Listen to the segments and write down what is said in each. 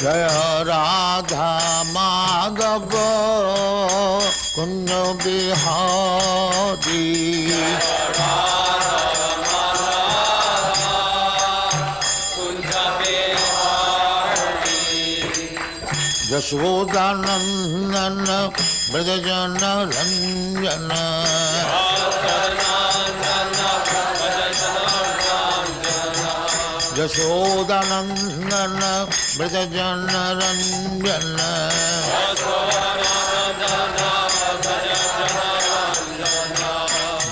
जय राधा माधव कुंज बिहारी यशोदानंदन ब्रजजन रंजन यशोदानंदन ब्रजजन रंजन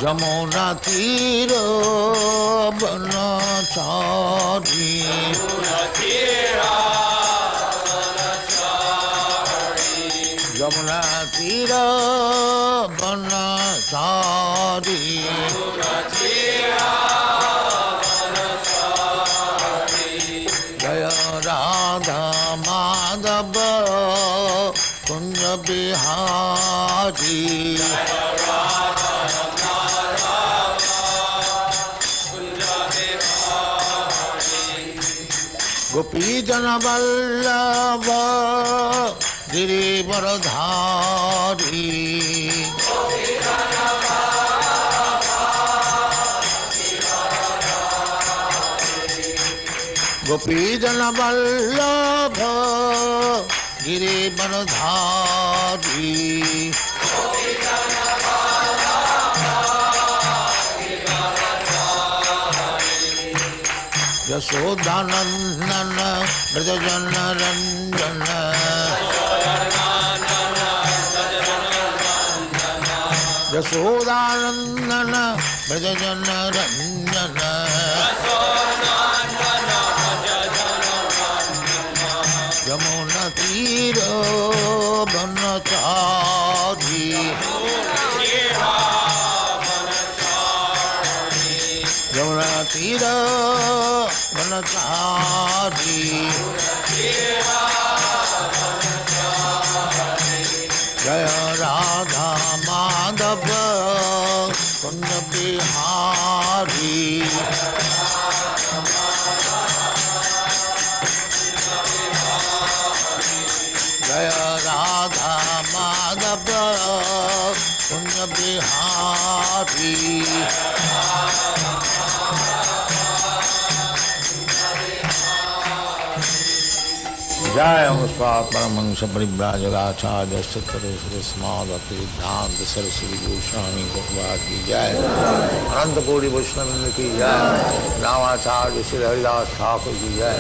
जमुना तीर बनचारी जमुना तीर बनचारी जय राधा माधव कुंज बिहारी गोपी जन वल्लभ गिरिवरधारी गोपी जन वल्लभ गिरिवरधारी यशोदानंदन ब्रजजन रंजन यशोदानंदन ब्रजजन रंजन यमुना तीर बनचारी यमुना तीर बनचारी जय राधा माधव कुंज बिहारी जय राधा माधव कुंज बिहारी जय परमहंस परिव्राजकाचार्य सिद्धांत सरस्वती गोस्वामी भगवान की जय। अनंत कोटि वैष्णव की जय। रामाचार्य श्री हरिदास ठाकुर की जय।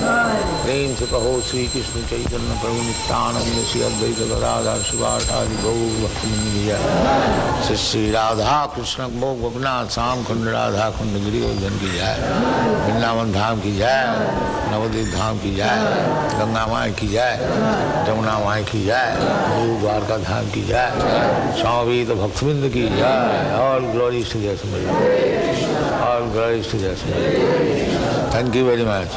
प्रेम से कहो श्री कृष्ण चैतन्य प्रभु नित्यानंद श्री अद्वैत गदाधर शिवाचार्य गौर भक्तमुनि की जय। श्री श्री राधा कृष्ण भोग गोपीनाथ श्याम कुंड राधा कुंड गिरिवर्धन की जय। वृंदावन धाम की जय। नवद्वीप धाम की जय। गंगा माई की जय। जमुना माई की जय। गुरु द्वारका धाम की जय। स्वामी तो भक्तबिंद की जय। ऑल ग्लोरी टू जय सिमरन। ऑल ग्लोरी टू जय सिमरन। Thank you very much.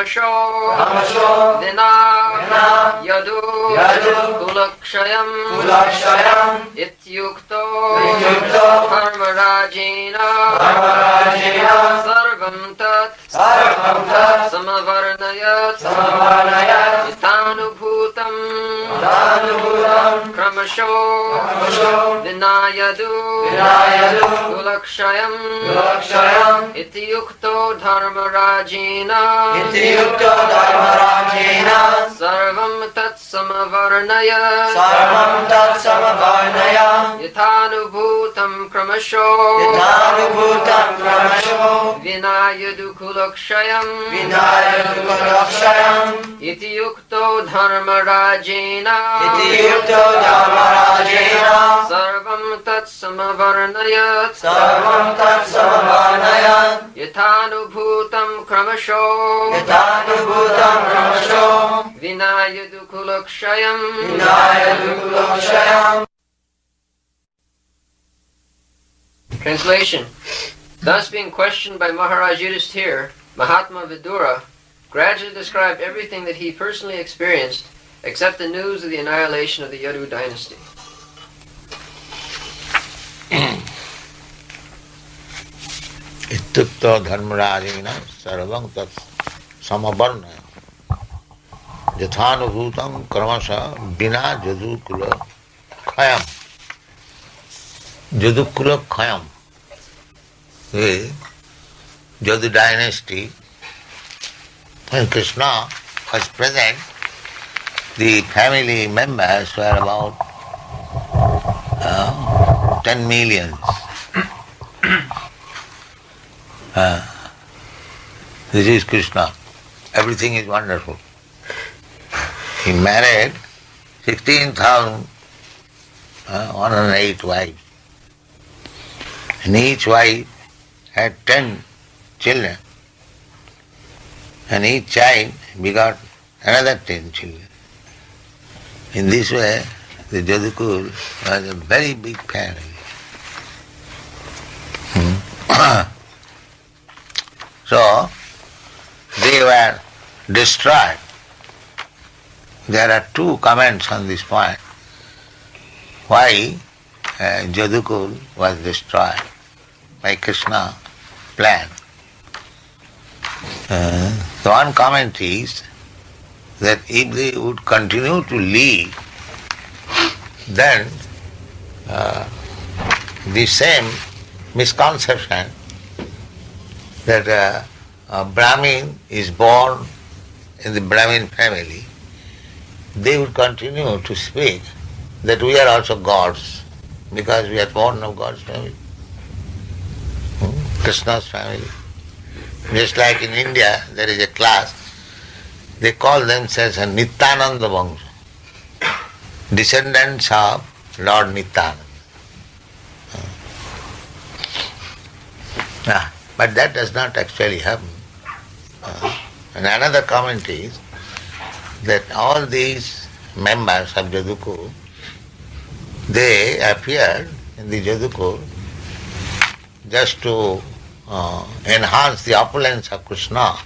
क्रमशो दिना यदु कुलक्षयम् इत्युक्तो धर्मराजेन सर्वं तत् समवर्णयत् यथानुभूतम् क्रमशो दिना यदु कुलक्षयम् इत्युक्तो धर्मराजेन सर्वं तत्समवर्णय यथानुभूतं क्रमशो विना यदुकुलक्षयम् इति युक्तो धर्मराजेन सर्वं तत्समवर्णयत् यथानुभूतं क्रमशो विना यदुकुलक्षयम् Translation. Thus being questioned by Maharaj Yudhishthira, Mahatma Vidura gradually described everything that he personally experienced except the news of the annihilation of the Yadu dynasty. Ittukta dharmarajina sarvam tat samavarna yathanubhutam karmasa bina jadukula khayam. Jadukula khayam. The Yadu dynasty, when Krishna was present, the family members were about 10 million. This is Krishna. Everything is wonderful. He married 16,108 wives. And each wife had 10 children. And each child begot another 10 children. In this way, the Jadukul was a very big family. So, they were destroyed. There are two comments on this point. Why Jadukul was destroyed by Krishna's plan. The one comment is that if they would continue to live, then the same misconception that a Brahmin is born in the Brahmin family, they would continue to speak that we are also gods because we are born of God's family, Krishna's family. Just like in India, there is a class, they call themselves a Nityananda Vangsha, descendants of Lord Nityananda. But that does not actually happen. And another comment is that all these members of Jadukul, they appeared in the Jadukul just to enhance the opulence of Krishna,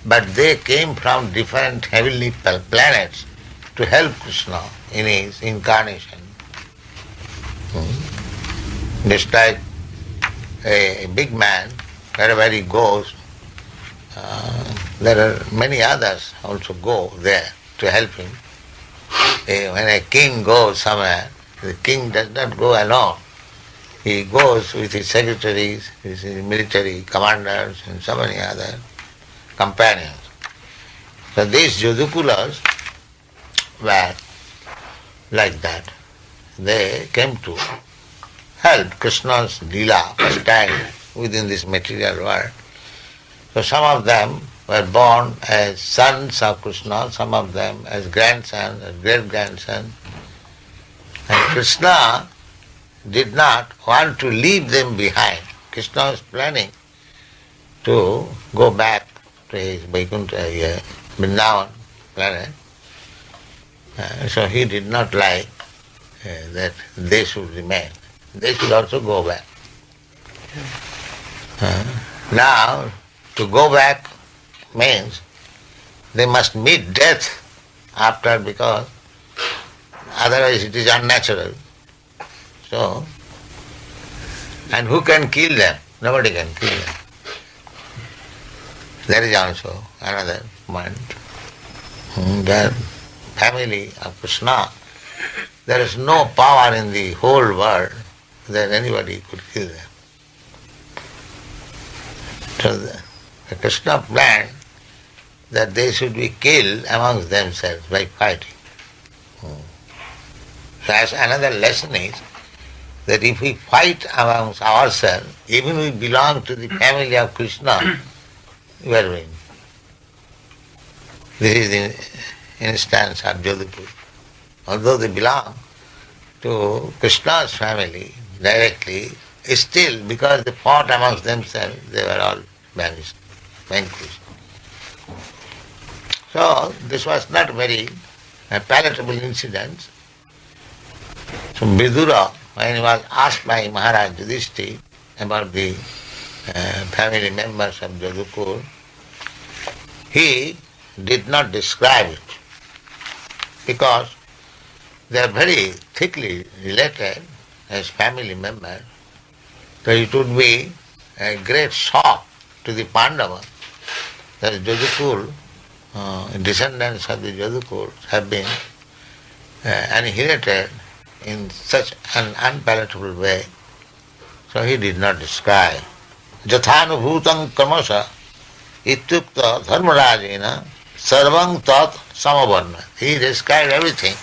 but they came from different heavenly planets to help Krishna in his incarnation. Just like a big man, wherever he goes, there are many others also go there to help him. When a king goes somewhere, the king does not go alone. He goes with his secretaries, with his military commanders and so many other companions. So these Jadukulas were like that. They came to help Krishna's Leela stand within this material world. So some of them were born as sons of Krishna, some of them as grandsons, as great-grandsons. And Krishna did not want to leave them behind. Krishna was planning to go back to his Vaikuntha, Vrindavan planet. So he did not like that they should remain. They should also go back. Now, to go back means they must meet death after, because otherwise it is unnatural. So, and who can kill them? Nobody can kill them. There is also another point. The family of Krishna, there is no power in the whole world that anybody could kill them. So the Krishna planned that they should be killed amongst themselves by fighting. So as another lesson is that if we fight amongst ourselves, even we belong to the family of Krishna, we are winning. This is the instance of Jadupur. Although they belong to Krishna's family directly, still because they fought amongst themselves, they were all vanished, vanquished. So this was not a very palatable incident. So Vidura, when he was asked by Maharaj Yudhishthira about the family members of Jadukur, he did not describe it because they are very thickly related as family members. So it would be a great shock to the Pandavas that Jadukur, descendants of the Jadukur have been annihilated in such an unpalatable way. So he did not describe. Jathanubhutam kramasa ityukta dharmarajena sarvang tat samavarna. He described everything.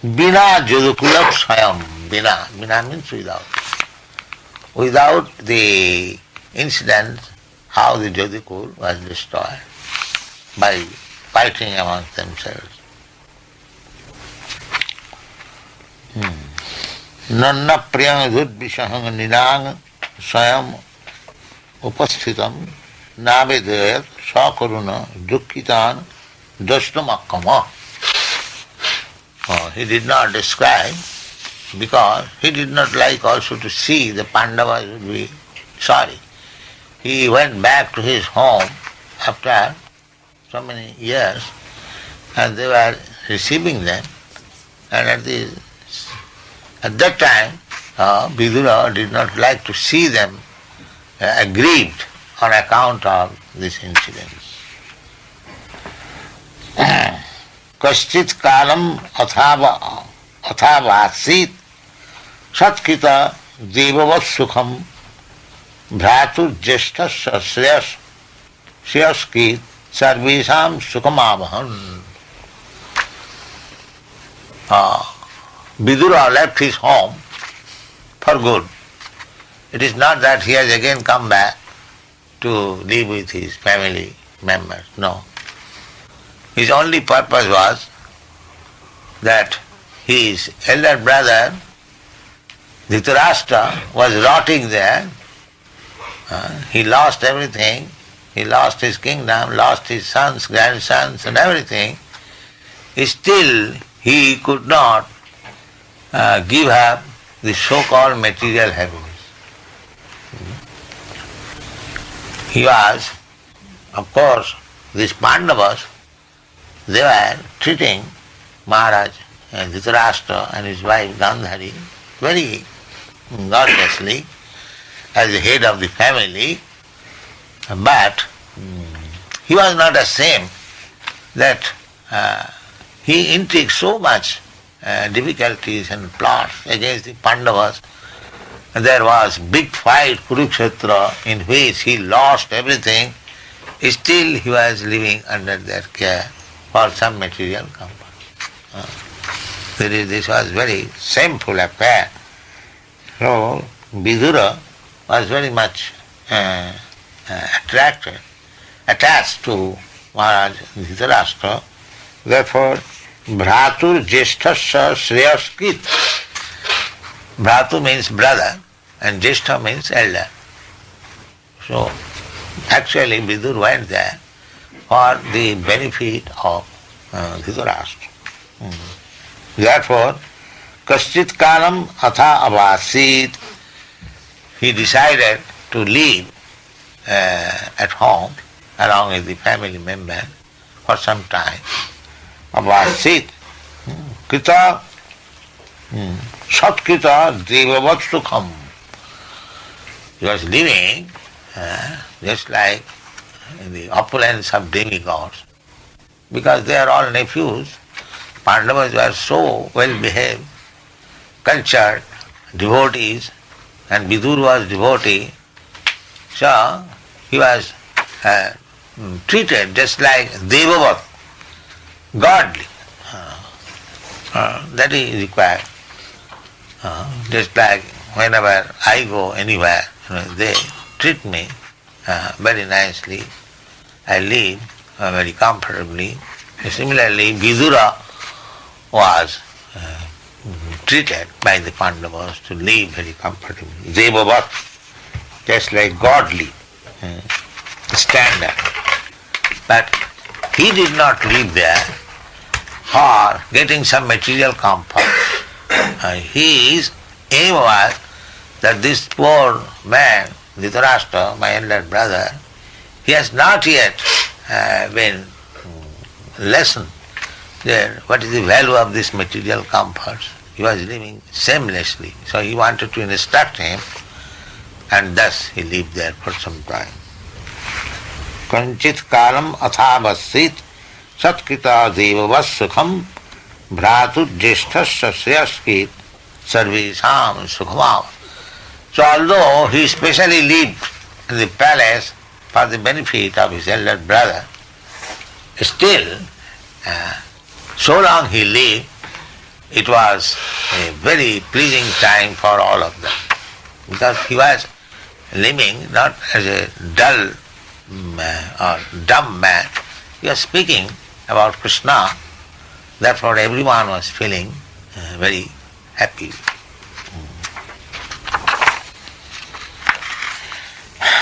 Bina jadukulak swayam. Bina means without. Without the incident how the Jadukur was destroyed by fighting amongst themselves. Nanna priyang dhudvishahang nidang swayam upasthitam navedayat sakaruna dukkitan dashtamakama. He did not describe because he did not like also to see the Pandavas would be sorry. He went back to his home after so many years and they were receiving them, and at that time Vidura did not like to see them aggrieved on account of this incident. Kaschit kalam athavasit satkita devavat sukham bhratur jeshtasya shreyas sarvesham sukhamavahan. Vidura left his home for good. It is not that he has again come back to live with his family members. No. His only purpose was that his elder brother Dhritarashtra was rotting there. He lost everything. He lost his kingdom, lost his sons, grandsons and everything. Still he could not give up the so-called material happiness. He was, of course, these Pandavas, they were treating Maharaj Dhritarashtra and his wife Gandhari very godlessly as the head of the family, but he was not ashamed that he intrigued so much difficulties and plots against the Pandavas. There was big fight, Kurukshetra, in which he lost everything. Still he was living under their care for some material comfort. This was very shameful affair. So Vidura was very much attached to Maharaj Dhritarashtra. Therefore, Bhratur Jeshthasya Shreyaskit. Bhratu means brother and Jeshtha means elder. So actually Vidur went there for the benefit of Dhritarashtra. Therefore, Kaschit Kalam Atha Avasit, he decided to live at home along with the family member for some time. Avasit, Kita, Satkita Devavat Sukham. He was living just like in the opulence of demigods, because they are all nephews. Pandavas were so well behaved, cultured, devotees, and Vidur was devotee. So he was treated just like Devavat, godly. That is required. Just like whenever I go anywhere, they treat me very nicely. I live very comfortably. Similarly, Vidura was treated by the Pandavas to live very comfortably. Devavat, just like godly standard. But he did not live there for getting some material comfort. His aim was that this poor man, Dhritarashtra, my elder brother, he has not yet been lessened there what is the value of this material comforts. He was living shamelessly. So he wanted to instruct him, and thus he lived there for some time. Kanchit kalam athavassit satkrita devavas sukham bhratu jeshthasya sreyaskit sarvesham sukhamav. So although he specially lived in the palace for the benefit of his elder brother, still, so long he lived, it was a very pleasing time for all of them. Because he was living not as a dull or dumb man, he was speaking about Krishna, therefore everyone was feeling very happy.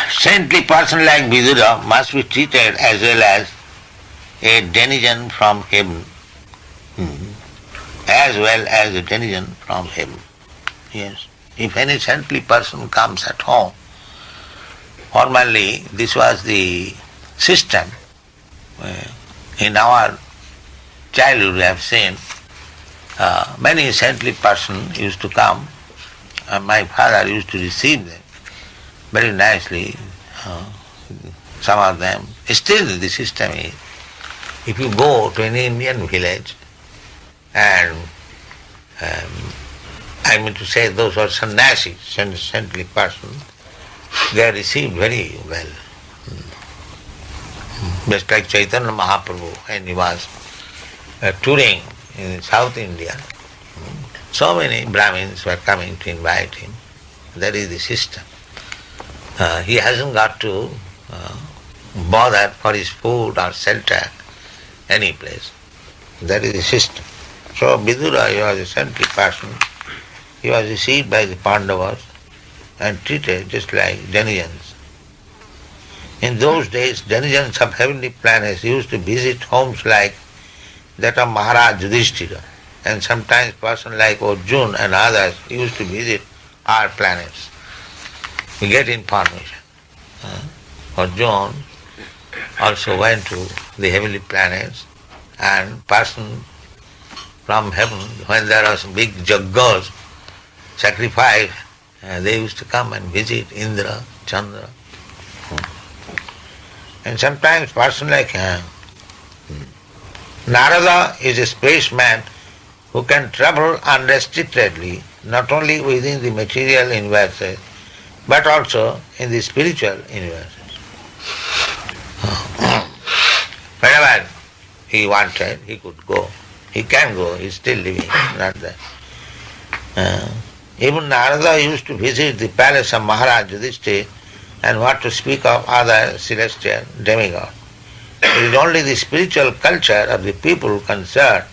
Saintly person like Vidura must be treated as well as a denizen from heaven, as well as a denizen from heaven. Yes. If any saintly person comes at home, formerly this was the system. In our childhood we have seen many saintly persons used to come, and my father used to receive them very nicely. Some of them, still the system is, if you go to an Indian village and I mean to say those who are sannyasis, saintly persons, they are received very well. Just like Chaitanya Mahaprabhu, when he was touring in South India, so many Brahmins were coming to invite him. That is the system. He hasn't got to bother for his food or shelter any place. That is the system. So Vidura, he was a saintly person. He was received by the Pandavas and treated just like denizens. In those days, denizens of heavenly planets used to visit homes like that of Maharaj Yudhishthira, and sometimes persons like Arjuna and others used to visit our planets. We get information. Arjuna also went to the heavenly planets, and persons from heaven, when there was big jaggas, sacrifice, they used to come and visit Indra, Chandra. And sometimes person like Narada is a spaceman who can travel unrestrictedly, not only within the material universes, but also in the spiritual universes. Whenever he wanted, he could go. He can go, he is still living, not that. Even Narada used to visit the palace of Maharaj Yudhishthira, and what to speak of other celestial demigods. It is only the spiritual culture of the people concerned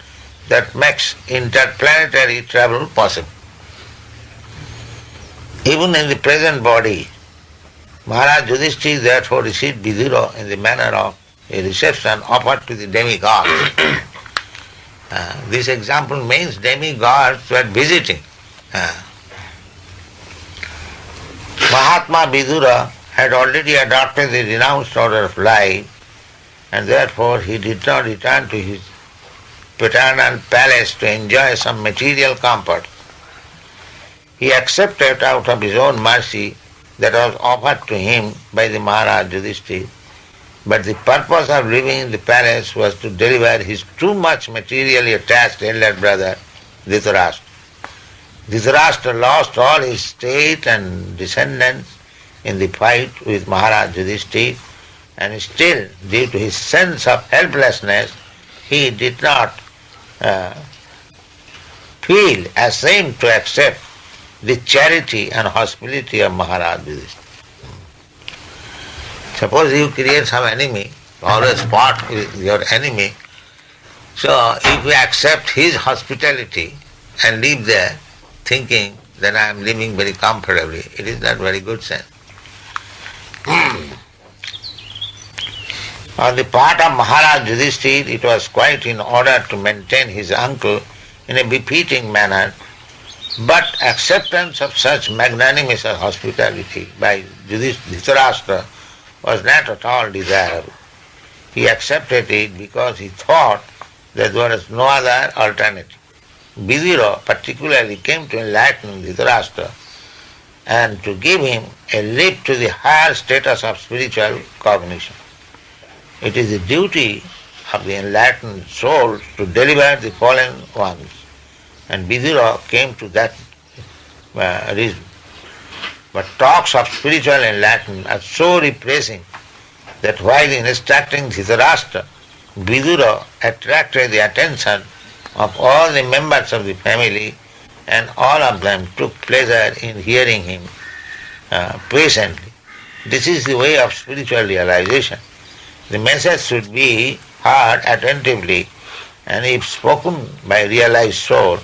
that makes interplanetary travel possible. Even in the present body, Maharaj Yudhishthira therefore received Vidura in the manner of a reception offered to the demigods. This example means demigods were visiting. Mahatma Vidura had already adopted the renounced order of life, and therefore he did not return to his paternal palace to enjoy some material comfort. He accepted out of his own mercy that was offered to him by the Maharaj Yudhishthira, but the purpose of living in the palace was to deliver his too much materially attached elder brother Dhritarashtra. Dhritarashtra lost all his state and descendants in the fight with Maharaj Yudhishthira, and still, due to his sense of helplessness, he did not feel ashamed to accept the charity and hospitality of Maharaj Yudhishthira. Suppose you create some enemy, always fought with your enemy, so if you accept his hospitality and live there thinking that I am living very comfortably, it is not very good sense. On the part of Maharaj Yudhishthira, it was quite in order to maintain his uncle in a befitting manner But acceptance of such magnanimous hospitality by Dhritarashtra was not at all desirable. He accepted it because he thought that there was no other alternative. Vidura particularly came to enlighten Dhritarashtra and to give him a lift to the higher status of spiritual cognition. It is the duty of the enlightened souls to deliver the fallen ones, and Vidura came to that reason. But talks of spiritual enlightenment are so repressing that while instructing Dhritarashtra, Vidura attracted the attention of all the members of the family, and all of them took pleasure in hearing him patiently. This is the way of spiritual realization. The message should be heard attentively, and if spoken by realized soul,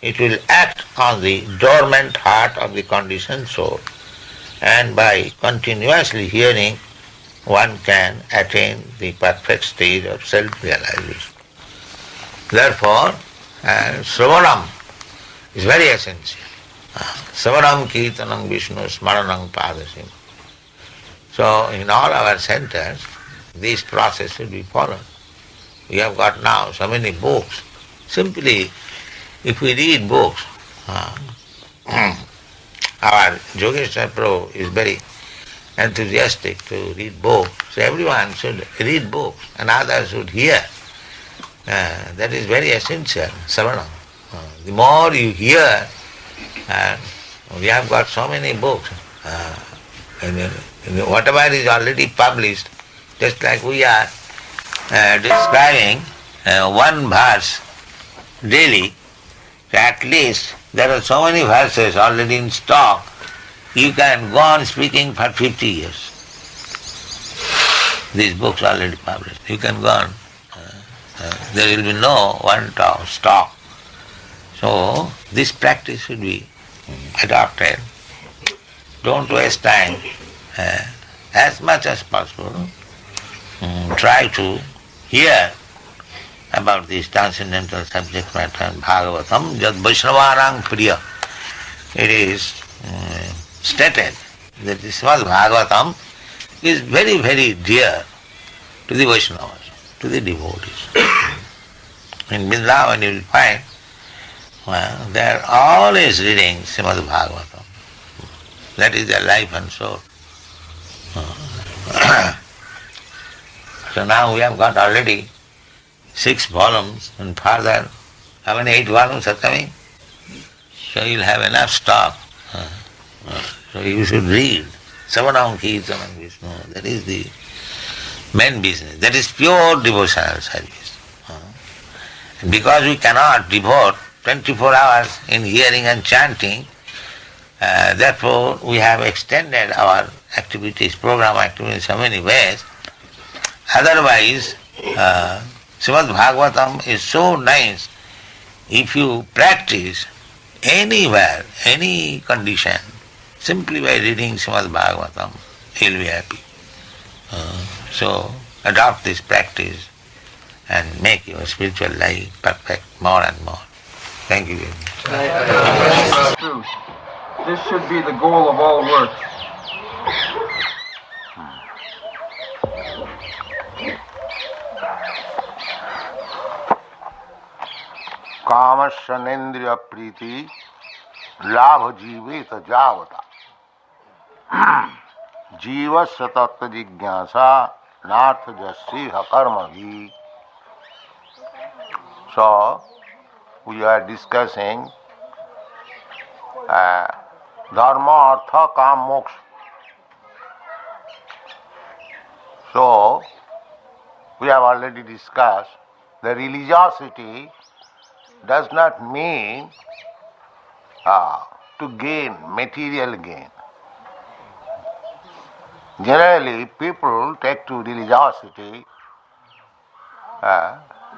it will act on the dormant heart of the conditioned soul, and by continuously hearing, one can attain the perfect stage of self-realization. Therefore, Sravanam is very essential. Sravanam Kirtanam Vishnu Smaranam Padasim. So, in all our centers, this process should be followed. We have got now so many books. Simply, if we read books, our Yogeshwar Prabhu is very enthusiastic to read books. So everyone should read books and others should hear. That is very essential, Savanam. The more you hear, we have got so many books. Whatever is already published, just like we are describing one verse daily, so at least there are so many verses already in stock, you can go on speaking for 50 years. These books are already published. You can go on. There will be no one stock. So this practice should be adopted. Don't waste time. As much as possible, try to hear about this transcendental subject matter in Bhagavatam, Jad Vaishnavarang Priya. It is stated that the Srimad Bhagavatam is very, very dear to the Vaishnavas, to the devotees. In Vrindavan you will find they are always reading Srimad Bhagavatam. That is their life and soul. So now we have got already 6 volumes, and further 7, 8 volumes are coming. So you'll have enough stock. So you should read Savanam Kirtanam Vishnu. That is the main business. That is pure devotional service. And because we cannot devote 24 hours in hearing and chanting, therefore we have extended our activities, program activities in so many ways. Otherwise, Srimad Bhagavatam is so nice. If you practice anywhere, any condition, simply by reading Srimad Bhagavatam, you will be happy. So adopt this practice and make your spiritual life perfect more and more. Thank you very much. Truth. This should be the goal of all work. कामस्य नेन्द्रिय प्रीति लाभ जीवित जावता जीवस्य तत्व जिज्ञासा नाथ जस्सी कर्म भी. So we are discussing dharma, artha, kam, moksha. So we have already discussed the religiosity does not mean to gain material gain. Generally, people take to religiosity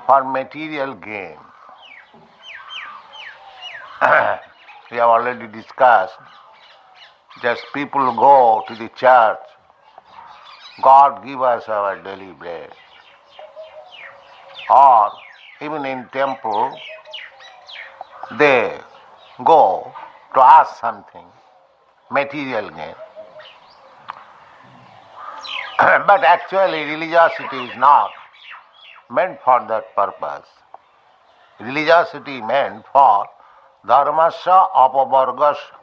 for material gain. We have already discussed, just people go to the church, God give us our daily bread. Or even in temple, they go to ask something, material gain. But actually religiosity is not meant for that purpose. Religiosity meant for dharmasya apavargasya.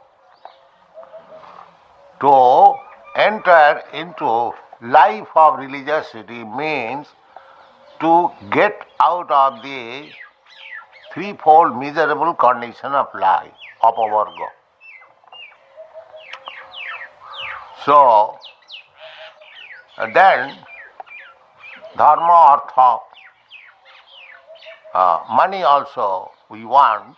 To enter into life of religiosity means to get out of the threefold miserable condition of life, apavarga. So, then dharma, artha, money also we want.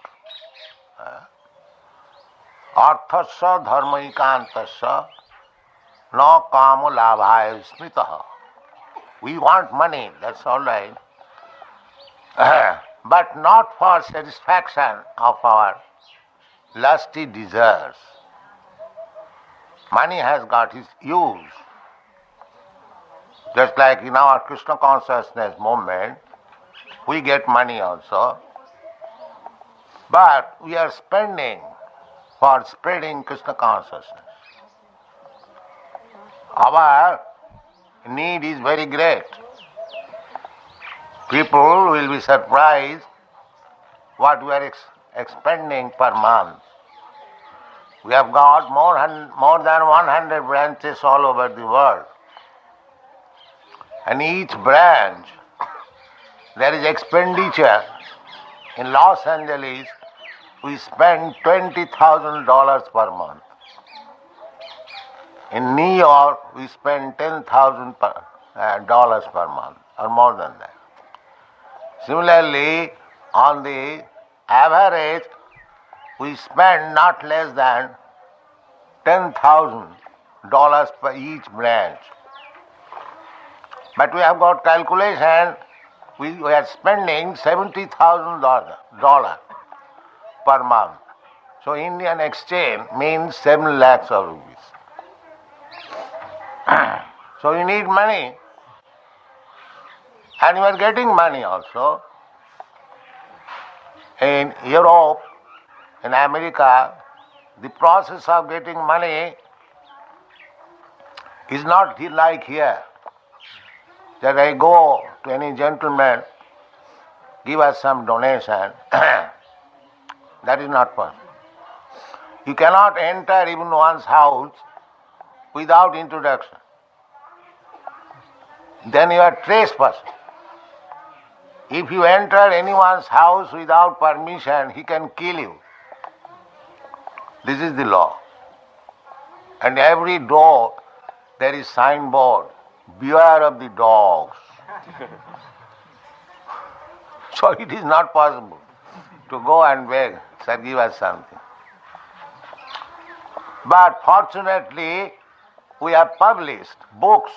Arthasya dharmaikantasya na kama labhaya smitaha. We want money, that's all right. But not for satisfaction of our lusty desires. Money has got its use. Just like in our Krishna consciousness movement, we get money also. But we are spending for spreading Krishna consciousness. Our need is very great. People will be surprised what we are expending per month. We have got more than 100 branches all over the world. And each branch, there is expenditure. In Los Angeles, we spend $20,000 per month. In New York, we spend $10,000 per month, or more than that. Similarly, on the average, we spend not less than $10,000 per each branch. But we have got calculation, we are spending $70,000 per month. So Indian exchange means 7 lakhs of rupees. So you need money. And you are getting money also. In Europe, in America, the process of getting money is not like here. That I go to any gentleman, give us some donation. That is not possible. You cannot enter even one's house without introduction. Then you are trespassing. If you enter anyone's house without permission, he can kill you. This is the law. And every door there is signboard, beware of the dogs. So it is not possible to go and beg, sir, give us something. But fortunately, we have published books,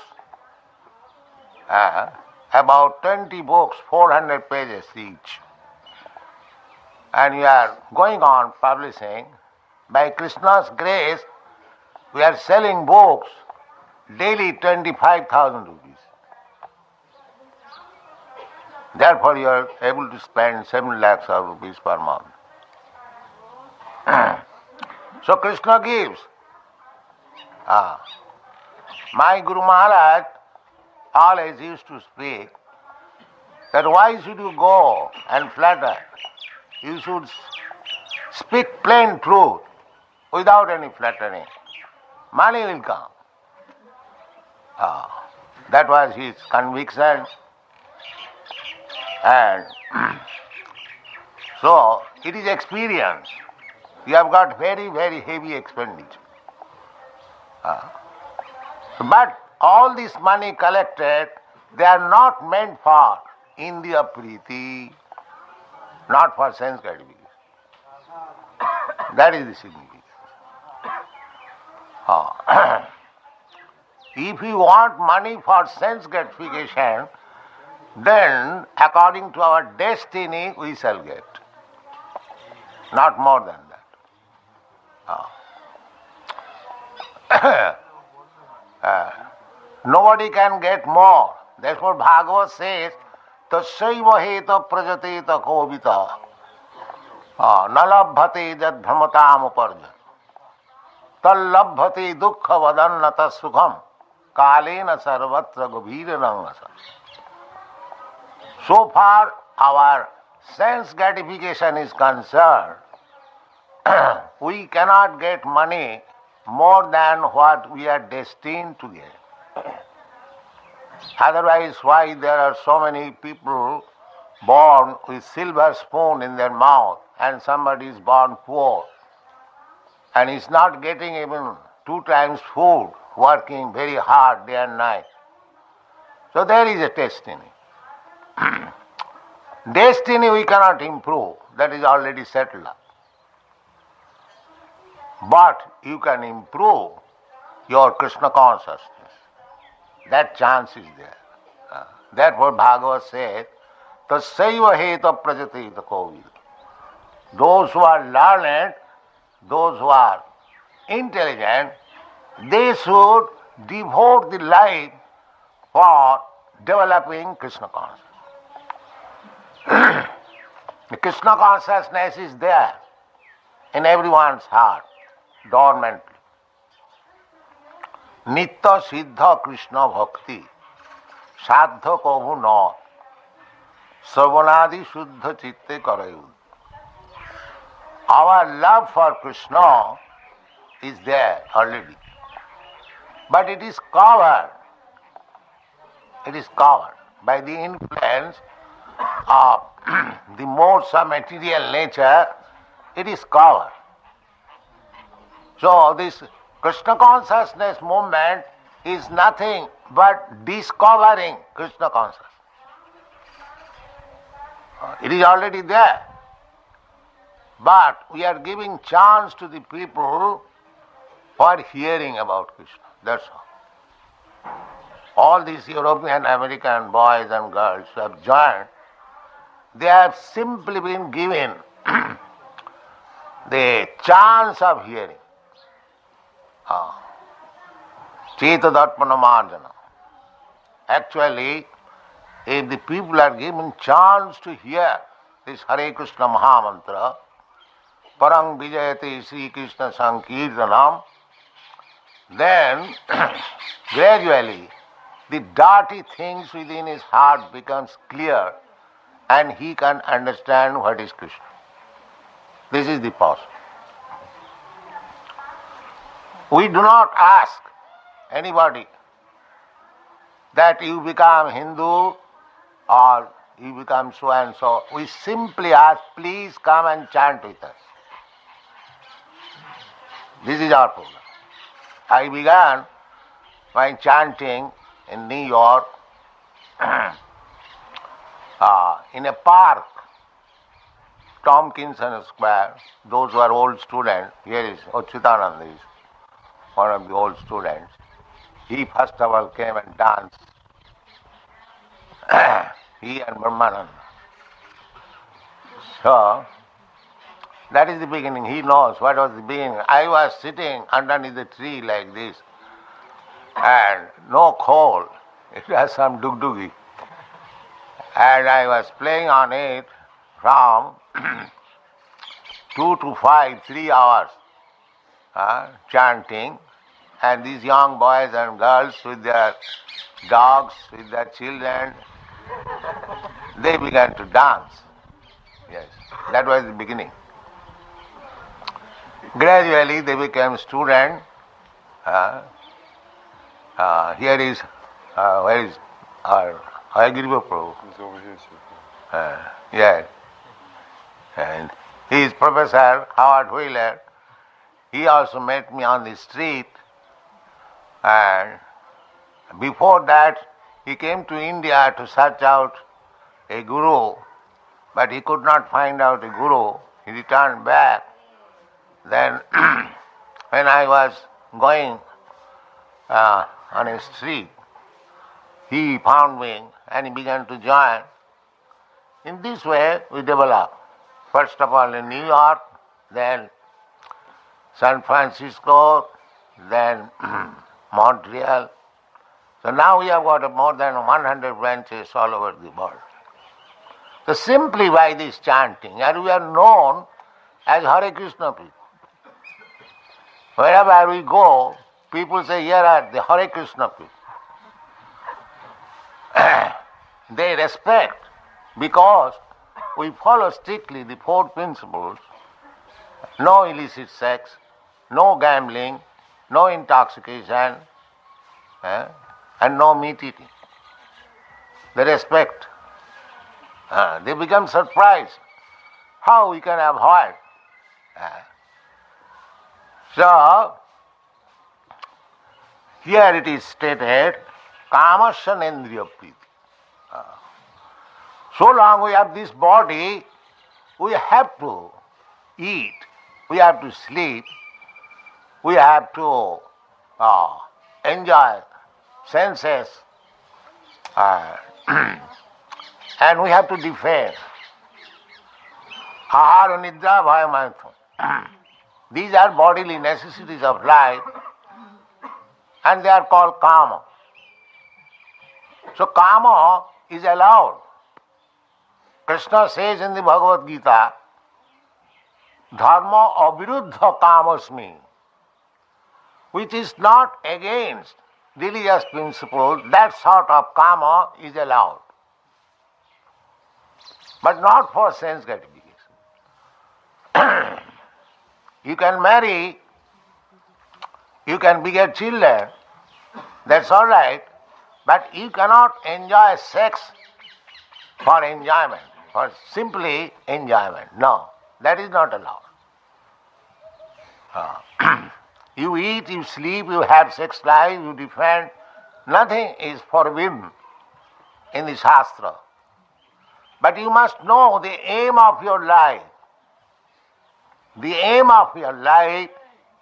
about 20 books, 400 pages each. And we are going on publishing. By Krishna's grace, we are selling books daily 25,000 rupees. Therefore, you are able to spend 7 lakhs of rupees per month. So Krishna gives. My Guru Maharaj always used to speak that why should you go and flatter? You should speak plain truth without any flattering. Money will come. That was his conviction. And so it is experience. You have got very, very heavy expenditure. But all this money collected, they are not meant for Indriya Priti, not for sense gratification. That is the significance. If you want money for sense gratification, then according to our destiny we shall get. Not more than that. Nobody can get more. That's what Bhagavad says, Tasyaiva heta prajateta kovita. Nalabhati jad bhramatam uparjan. Tallabhati dukkha vadannata sukham. Kalena sarvatra gavira rangasa. So far our sense gratification is concerned, we cannot get money more than what we are destined to get. Otherwise, why there are so many people born with silver spoon in their mouth and somebody is born poor and is not getting even 2 times food, working very hard day and night. So there is a destiny. Destiny we cannot improve, that is already settled up. But you can improve your Krishna consciousness. That chance is there. Therefore Bhagavad said, Tassaiva heta prajati kovid. Those who are learned, those who are intelligent, they should devote the life for developing Krishna consciousness. The Krishna consciousness is there in everyone's heart, dormantly. Nitya siddha Krishna bhakti, sadha kabhu na, sarvanadi shuddha chitte karayu. Our love for Krishna is there already, but it is covered. It is covered by the influence of the modes of material nature. It is covered. So this Krishna consciousness movement is nothing but discovering Krishna consciousness. It is already there. But we are giving chance to the people for hearing about Krishna. That's all. All these European, American boys and girls who have joined, they have simply been given the chance of hearing. Chetadharpana marjana. Actually, if the people are given chance to hear this Hare Krishna Mahamantra, Parang Vijayate Sri Krishna Sankirtanam, then gradually the dirty things within his heart becomes clear and he can understand what is Krishna. This is the process. We do not ask anybody that you become Hindu or you become so and so. We simply ask, please come and chant with us. This is our program. I began my chanting in New York in a park, Tompkinson Square. Those who are old students, here is Achyutananda, is one of the old students. He first of all came and danced. He and Brahmananda. So, that is the beginning. He knows what was the beginning. I was sitting underneath the tree like this, and no coal. It was some dugdugi. And I was playing on it from 2 to 5, 3 hours, chanting. And these young boys and girls with their dogs, with their children, they began to dance. Yes, that was the beginning. Gradually they became students. Here is, where is our Hayagiriva Prabhu? He's over here, sir. Yes. And he is Professor Howard Wheeler. He also met me on the street. And before that, he came to India to search out a guru, but he could not find out a guru. He returned back. Then, when I was going on a street, he found me and he began to join. In this way, we developed. First of all in New York, then San Francisco, then Montreal. So now we have got more than 100 branches all over the world. So simply by this chanting, and we are known as Hare Krishna people. Wherever we go, people say, here are the Hare Krishna people. They respect because we follow strictly the four principles: no illicit sex, no gambling, no intoxication, and no meat eating. They respect. They become surprised how we can avoid. So, here it is stated, kamasya nendriya priti. So long we have this body, we have to eat, we have to sleep, we have to enjoy senses, and we have to defend. Ahara nidra bhaya. These are bodily necessities of life, and they are called kama. So kama is allowed. Krishna says in the Bhagavad Gita, dharma aviruddha kamasmi, which is not against religious principles, that sort of kama is allowed. But not for sense gratification. You can marry, you can beget children, that's all right, but you cannot enjoy sex for enjoyment, for simply enjoyment. No, that is not allowed. You eat, you sleep, you have sex life, you defend. Nothing is forbidden in the Shastra. But you must know the aim of your life. The aim of your life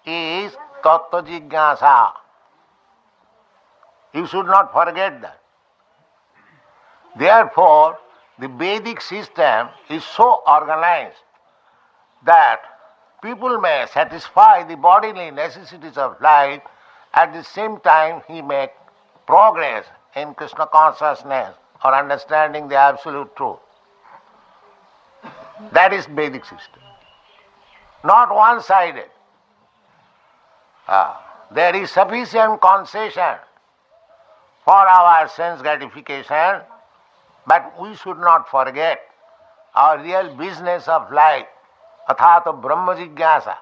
is tattva jignasa. You should not forget that. Therefore, the Vedic system is so organized that people may satisfy the bodily necessities of life, at the same time he make progress in Krishna consciousness or understanding the absolute truth. That is Vedic system. Not one-sided. There is sufficient concession for our sense gratification, but we should not forget our real business of life, athata brahma jigyasa.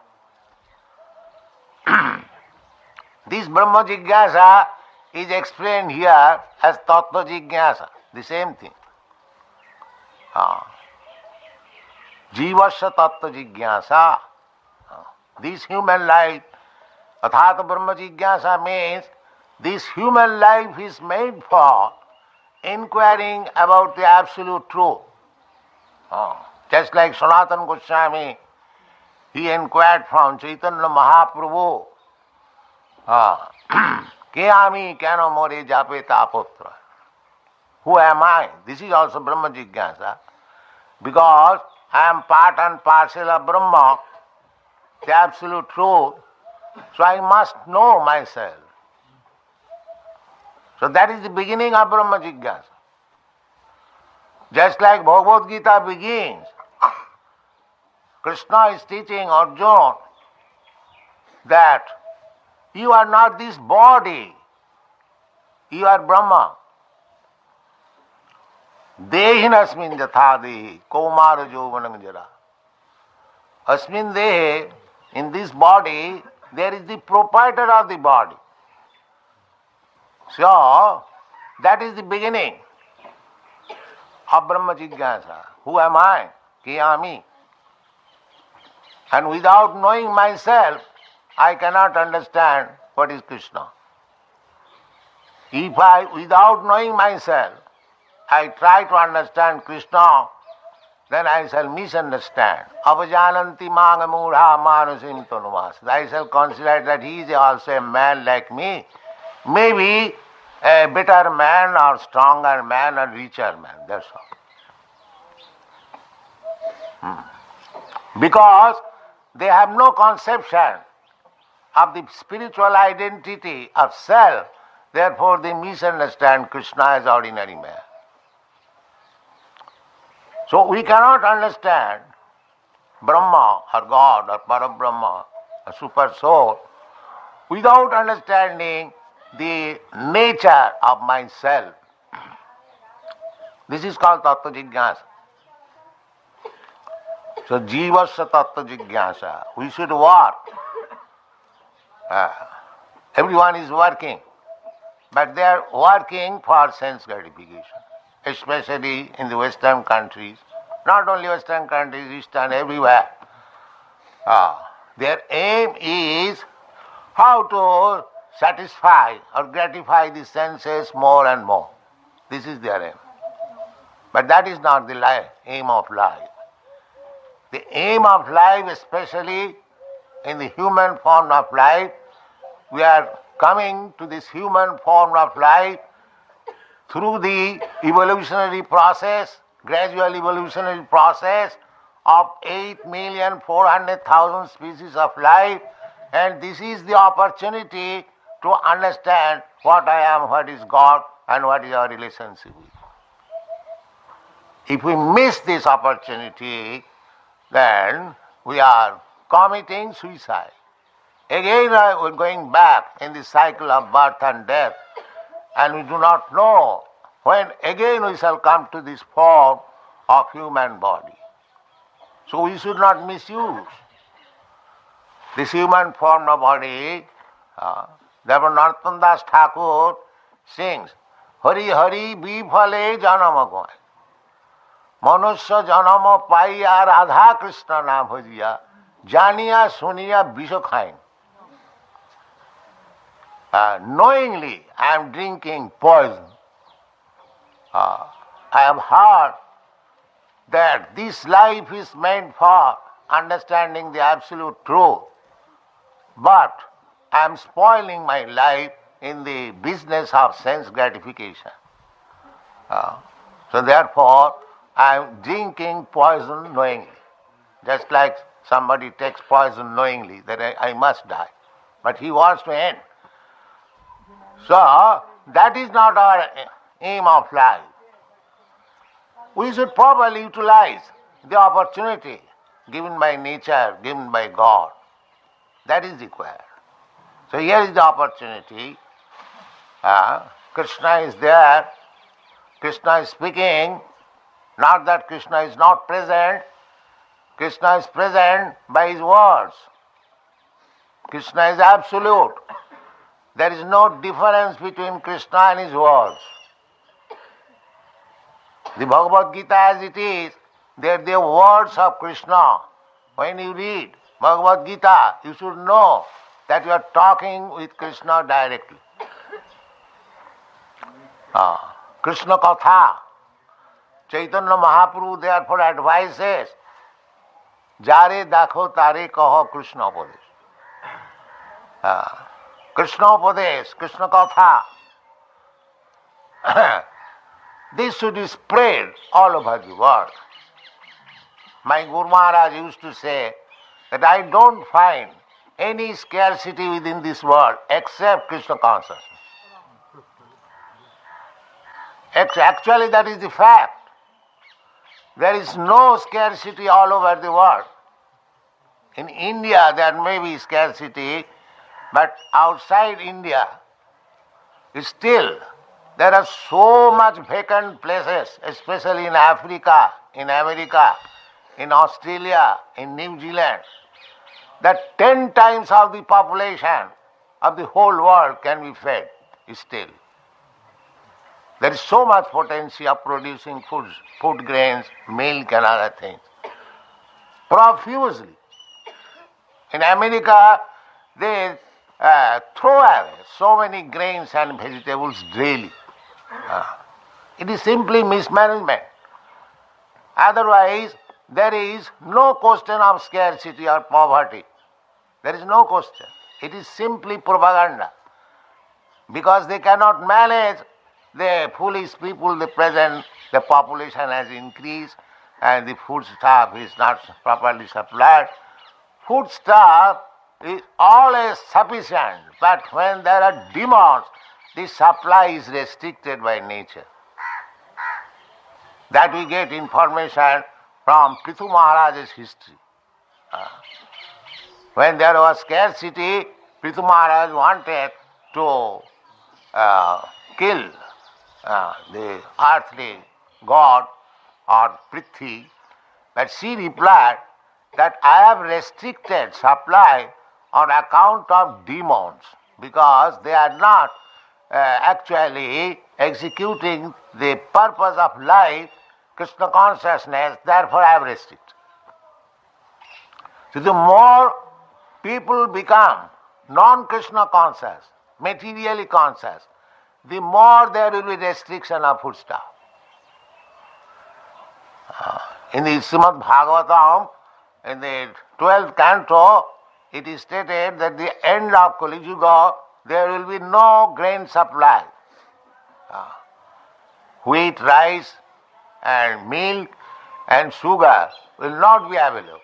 This brahma jigyasa is explained here as tattva jigyasa, the same thing. Jivasya tattva jigyasa. This human life, athata brahma jigyasa means this human life is made for inquiring about the absolute truth. Just like Sanatana Goswami, he inquired from Chaitanya Mahaprabhu, Kayami kano more jape tapotra. Who am I? This is also Brahma Jigyasa. Because I am part and parcel of Brahma, the absolute truth, so I must know myself. So that is the beginning of Brahma Jigyasa. Just like Bhagavad Gita begins, Krishna is teaching Arjuna that you are not this body, you are Brahma. Dehin asmin jatha dehi, kaumara jovanam jara. Asmin dehe, in this body, there is the proprietor of the body. So, that is the beginning of Brahma Jigyasa. Who am I? Kiyami. And without knowing myself, I cannot understand what is Krishna. If I, without knowing myself, I try to understand Krishna, then I shall misunderstand. Avajananti manga mudha manusim tanumas. I shall consider that he is also a man like me. Maybe a better man or stronger man or richer man. That's all. Because they have no conception of the spiritual identity of self, therefore they misunderstand Krishna as ordinary man. So we cannot understand Brahma or God or Parabrahma, a super soul, without understanding the nature of myself. This is called Tattva Jigyasa. So Jivasya Tattva Jigyasa. We should work. Everyone is working, but they are working for sense gratification, especially in the Western countries. Not only Western countries, Eastern, everywhere. Their aim is how to satisfy or gratify the senses more and more. This is their aim. But that is not the aim of life. The aim of life, especially in the human form of life, we are coming to this human form of life through the evolutionary process, gradual evolutionary process of 8,400,000 species of life, and this is the opportunity to understand what I am, what is God, and what is our relationship with. If we miss this opportunity, then we are committing suicide. Again, we are going back in the cycle of birth and death, and we do not know when again we shall come to this form of human body. So we should not misuse this human form of body. Therefore Narottam Das Thakur sings, Hari Hari Bifale Janama Goy. Manusya Janama Paiya Radha Krishna Na Bhajiya Janiya Suniya Bisha Khain. Knowingly I am drinking poison. I have heard that this life is meant for understanding the absolute truth, but I am spoiling my life in the business of sense gratification. So therefore, I am drinking poison knowingly. Just like somebody takes poison knowingly that I must die, but he wants to end. So that is not our aim of life. We should properly utilize the opportunity given by nature, given by God. That is required. So here is the opportunity. Krishna is there. Krishna is speaking. Not that Krishna is not present. Krishna is present by his words. Krishna is absolute. There is no difference between Krishna and his words. The Bhagavad Gita as it is, they are the words of Krishna. When you read Bhagavad Gita, you should know that you are talking with Krishna directly. Krishna Katha. Chaitanya Mahaprabhu therefore advises, Jare dakho tare kaho Krishna Upadesh. Krishna Upadesh, Krishna Katha. This should be spread all over the world. My Guru Maharaj used to say that I don't find any scarcity within this world except Krishna consciousness. Actually, that is the fact. There is no scarcity all over the world. In India, there may be scarcity, but outside India, still there are so much vacant places, especially in Africa, in America, in Australia, in New Zealand, that 10 times of the population of the whole world can be fed still. There is so much potential of producing food grains, milk and other things, profusely. In America, they throw away so many grains and vegetables daily. It is simply mismanagement. Otherwise, there is no question of scarcity or poverty. There is no question. It is simply propaganda. Because they cannot manage the foolish people, the present, the population has increased and the food stuff is not properly supplied. Food stuff is always sufficient, but when there are demands, the supply is restricted by nature. That we get information from Prithu Maharaj's history. When there was scarcity, Prithu Maharaj wanted to kill the earthly god or Prithvi, but she replied that I have restricted supply on account of demons because they are not actually executing the purpose of life, Krishna consciousness, therefore I have restricted. So the more people become non-Krishna conscious, materially conscious, the more there will be restriction of foodstuff. In the Srimad Bhagavatam, in the 12th canto, it is stated that the end of Kali Yuga, there will be no grain supply. Wheat, rice and milk and sugar will not be available.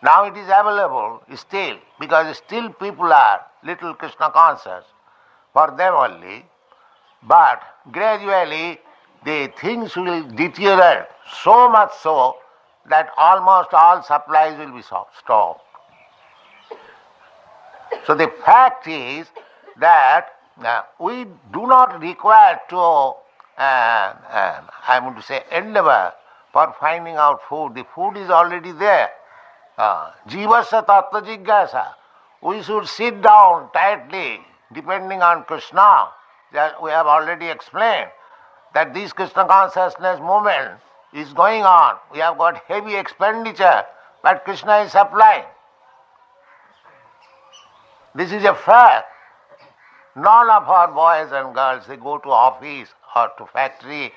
Now it is available still, because still people are little Krishna conscious, for them only, but gradually the things will deteriorate so much so that almost all supplies will be stopped. So the fact is that we do not require to, I want to say, endeavor for finding out food. The food is already there. Jivasya tattva jigyasa. We should sit down tightly, depending on Krishna. That we have already explained that this Krishna consciousness movement is going on. We have got heavy expenditure, but Krishna is supplying. This is a fact. None of our boys and girls, they go to office or to factory,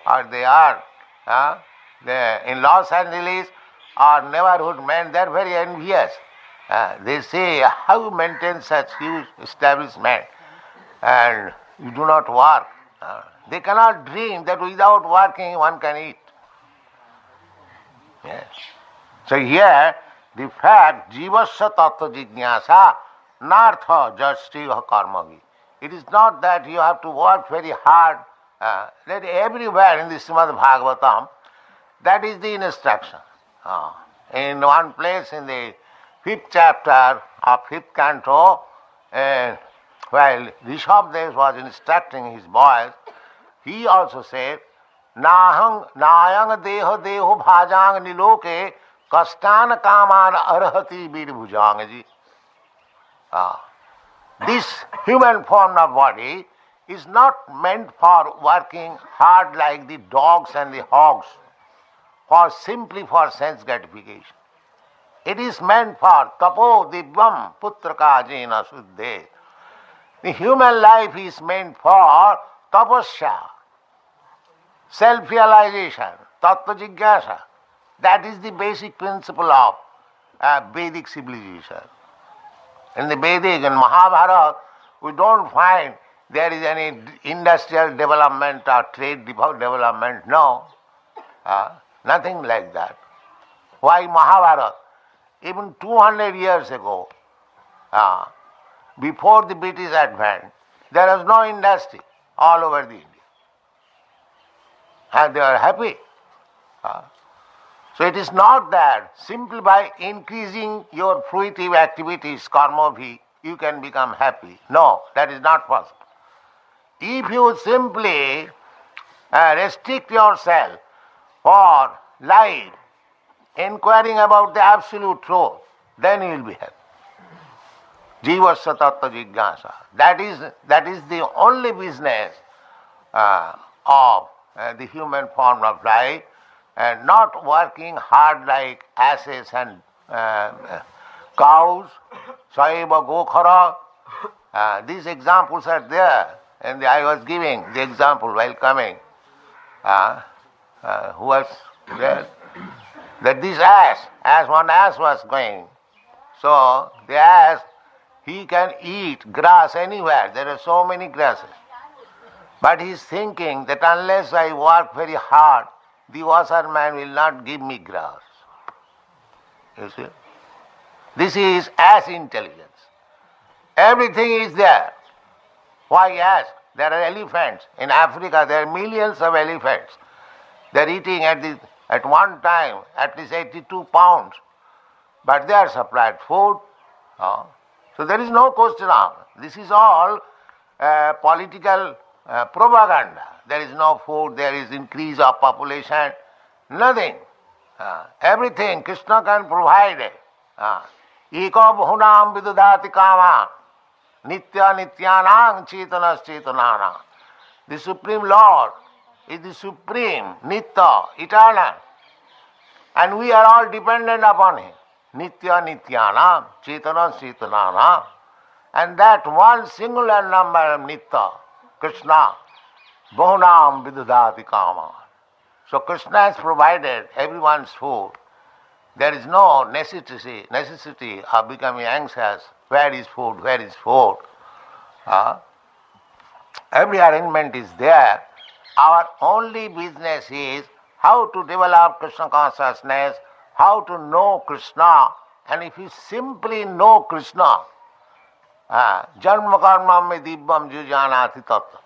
or they are in Los Angeles or neighborhood men, they are very envious. They say, how you maintain such huge establishment and you do not work? They cannot dream that without working one can eat. Yes. So here, the fact, jivasya tattva jignasa, nartha jastiva karmavi. It is not that you have to work very hard. That everywhere in the Srimad Bhagavatam, that is the instruction. In one place in the 5th chapter of 5th canto, while Rishabdev was instructing his boys, he also said, Nayang deho deho bhajang niloke kastan kaman arhati birbhujangaji. This human form of body is not meant for working hard like the dogs and the hogs, simply for sense gratification. It is meant for tapo divyam putraka jena suddhe. The human life is meant for tapasya, self-realization, tattva jigyasa. That is the basic principle of Vedic civilization. In the Vedic and Mahabharata, we don't find there is any industrial development or trade development. No, nothing like that. Why Mahabharata? Even 200 years ago, before the British advent, there was no industry all over the India. And they are happy. So it is not that simply by increasing your fruitive activities, karma-bhi, you can become happy. No, that is not possible. If you simply restrict yourself for life, inquiring about the absolute truth, then you will be happy. Jivasya tattva jigyasa. That is the only business of the human form of life, and not working hard like asses and cows, saiva gokhara. These examples are there, and I was giving the example while coming. Who was there? That this ass, as one ass was going, so the ass, he can eat grass anywhere. There are so many grasses. But he is thinking that unless I work very hard, the washerman will not give me grass. You see? This is ass intelligence. Everything is there. Why ass? There are elephants. In Africa there are millions of elephants. They are eating at one time at least 82 pounds but they are supplied food. So there is no question of. This is all political propaganda. There is no food, there is increase of population, nothing. Everything Krishna can provide. Eko bahunam vidudhati kama nitya nityanang chetanas chetanana. The Supreme Lord is the Supreme, Nitya, eternal. And we are all dependent upon Him. Nitya nityanam chetanas chetanana. And that one singular number Nitya, Krishna, bahunam vidudhati kama. So Krishna has provided everyone's food. There is no necessity of becoming anxious. Where is food? Where is food? Every arrangement is there. Our only business is how to develop Krishna consciousness, how to know Krishna. And if you simply know Krishna, janma karma me dibbam jujanati tattva.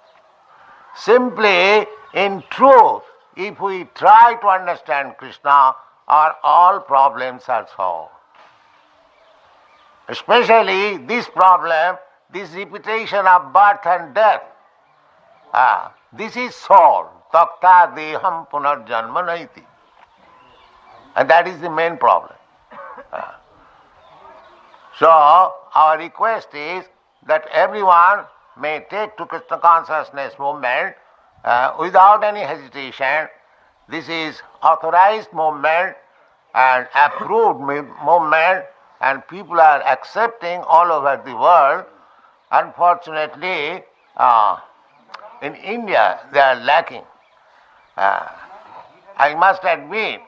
Simply, in truth, if we try to understand Krishna, our all problems are solved. Especially this problem, this repetition of birth and death. This is solved. Takta deham punarjanma naiti. And that is the main problem. So, our request is that everyone may take to Krishna consciousness movement without any hesitation. This is authorized movement and approved movement, and people are accepting all over the world. Unfortunately, in India they are lacking. I must admit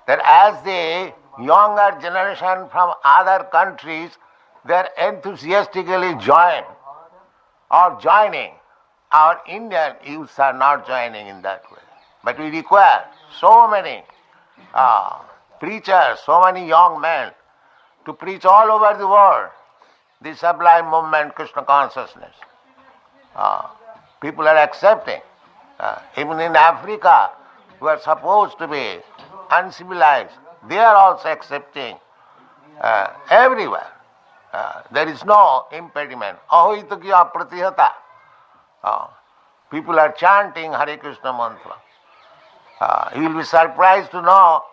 that as the younger generation from other countries, they are enthusiastically joining. Our Indian youths are not joining in that way. But we require so many preachers, so many young men to preach all over the world the sublime movement, Krishna consciousness. People are accepting. Even in Africa, who are supposed to be uncivilized, they are also accepting. Everywhere. There is no impediment. Ahoitakya pratihata. People are chanting Hare Krishna mantra. You will be surprised to know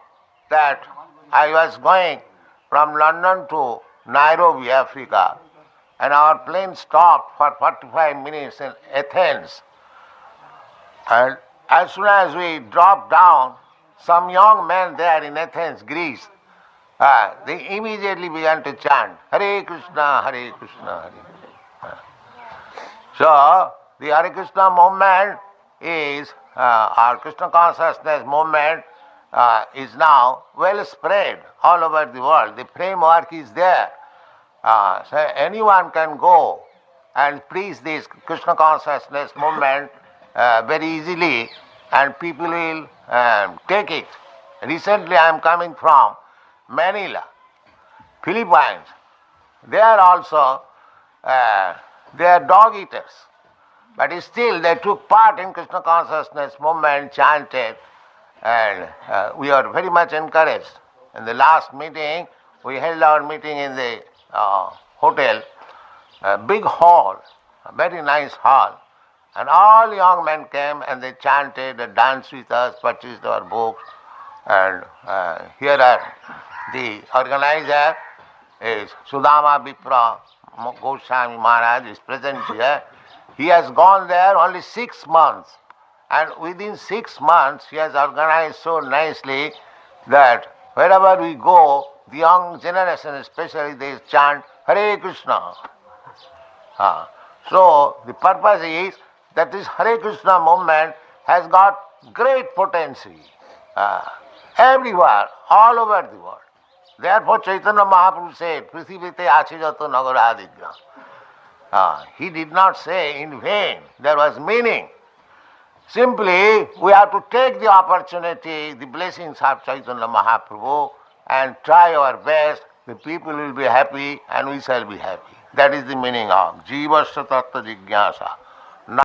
that I was going from London to Nairobi, Africa, and our plane stopped for 45 minutes in Athens. And as soon as we dropped down, some young men there in Athens, Greece, they immediately began to chant Hare Krishna, Hare Krishna, Hare Krishna. So, the Hare Krishna movement is, our Krishna consciousness movement is now well spread all over the world. The framework is there. So anyone can go and preach this Krishna consciousness movement very easily, and people will take it. Recently I am coming from Manila, Philippines. They are also, they are dog eaters. But still they took part in Krishna consciousness movement, chanted, and we are very much encouraged. In the last meeting, we held our meeting in the hotel, a big hall, a very nice hall. And all young men came and they chanted, they danced with us, purchased our books. And here are the organizer is Sudama Vipra Goswami Maharaj is present here. He has gone there only 6 months, and within 6 months he has organized so nicely that wherever we go, the young generation especially, they chant Hare Krishna. So the purpose is that this Hare Krishna movement has got great potential everywhere, all over the world. Therefore Chaitanya Mahaprabhu said, Prithivite Achijato Nagaradidya. He did not say in vain, there was meaning. Simply, we have to take the opportunity, the blessings of Chaitanya Mahaprabhu, and try our best. The people will be happy and we shall be happy. That is the meaning of Jivasya Tattva Jigyasa.